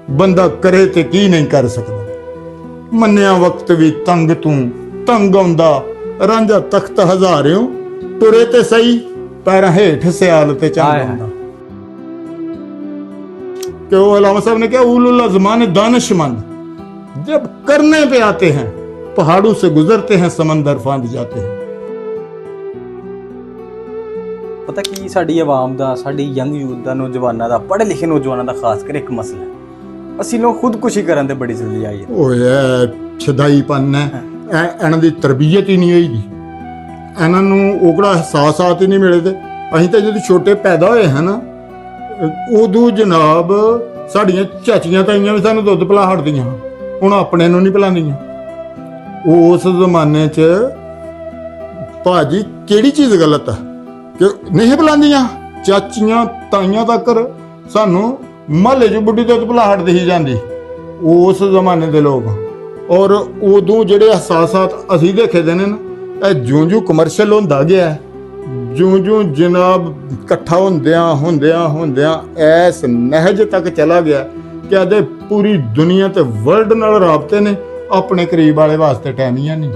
ਬੰਦਾ ਕਰੇ ਤੇ ਕੀ ਨਹੀਂ ਕਰ ਸਕਦਾ। ਮੰਨਿਆ ਵਕਤ ਵੀ ਤੰਗ ਤੂੰ ਤੰਗ ਆਉਂਦਾ, ਰਾਂਝਾ ਤਖਤ ਹਜ਼ਾਰਿਓ ਤੁਰੇ ਤੇ ਸਹੀ, ਪੈਰਾਂ ਹੇਠ ਸਿਆਲ ਤੇ ਚੰਗ ਆਉਂਦਾ। क्यों अलामा साहब ने क्या उलुल ज़माने दानिशमंद जब करने पे आते हैं पहाड़ों से गुजरते हैं समंदर फांद जाते हैं। ਪਤਾ ਕੀ ਸਾਡੀ ਆਵਾਮ ਦਾ, ਸਾਡੀ ਯੰਗ ਯੂਥ ਦਾ, ਨੌਜਵਾਨਾਂ ਦਾ, ਪੜ੍ਹੇ ਲਿਖੇ ਨੌਜਵਾਨਾਂ ਦਾ ਖਾਸ ਕਰ ਇੱਕ ਮਸਲਾ ਹੈ, ਅਸੀਂ ਲੋਕ ਖੁਦਕੁਸ਼ੀ ਕਰਨ ਤੇ ਬੜੀ ਜਲਦੀ ਆਈ ਹੈ। ਓਏ ਛਦਾਈਪਨ ਹੈ, ਇਹਨਾਂ ਦੀ ਤਰਬੀਅਤ ਹੀ ਨਹੀਂ ਹੋਈ ਦੀ, ਇਹਨਾਂ ਨੂੰ ਉਹਕੜਾ ਅਹਿਸਾਸਾਤ ਹੀ ਨਹੀਂ ਮਿਲੇ। ਤੇ ਅਸੀਂ ਤਾਂ ਜਦੋਂ ਛੋਟੇ ਪੈਦਾ ਹੋਏ ਹਨ ਨਾ, ਉਦੋਂ ਜਨਾਬ ਸਾਡੀਆਂ ਚਾਚੀਆਂ ਤਾਈਆਂ ਵੀ ਸਾਨੂੰ ਦੁੱਧ ਪਿਲਾ ਹਟਦੀਆਂ, ਹੁਣ ਆਪਣੇ ਨੂੰ ਨਹੀਂ ਪਿਲਾਉਂਦੀਆਂ। ਉਸ ਜ਼ਮਾਨੇ 'ਚ ਭਾਜੀ ਕਿਹੜੀ ਚੀਜ਼ ਗਲਤ ਆ ਕਿ ਨਹੀਂ ਪਿਲਾਉਂਦੀਆਂ? ਚਾਚੀਆਂ ਤਾਈਆਂ ਤੱਕ ਸਾਨੂੰ ਮਹੱਲੇ 'ਚ ਬੁੱਢੀ ਦੁੱਧ ਪਿਲਾ ਹਟਦੀ ਹੀ ਜਾਂਦੀ ਉਸ ਜ਼ਮਾਨੇ ਦੇ ਲੋਕ। ਔਰ ਉਦੋਂ ਜਿਹੜੇ ਅਹਿਸਾਸਾਤ ਅਸੀਂ ਦੇਖੇ ਦੇ ਨੇ ਨਾ, ਇਹ ਜਿਉਂ-ਜਿਉਂ ਕਮਰਸ਼ਲ ਹੁੰਦਾ ਗਿਆ, ਜਿਉਂ-ਜਿਉਂ ਜਨਾਬ ਇਕੱਠਾ ਹੁੰਦਿਆਂ ਐਸ ਨਹਿਜ ਤੱਕ ਚਲਾ ਗਿਆ ਕਿ ਅਦੇ ਪੂਰੀ ਦੁਨੀਆ ਤੇ ਵਰਲਡ ਨਾਲ ਰਾਬਤੇ ਨੇ, ਆਪਣੇ ਕਰੀਬ ਵਾਲੇ ਵਾਸਤੇ ਟਾਈਮ ਹੀ ਨਹੀਂ।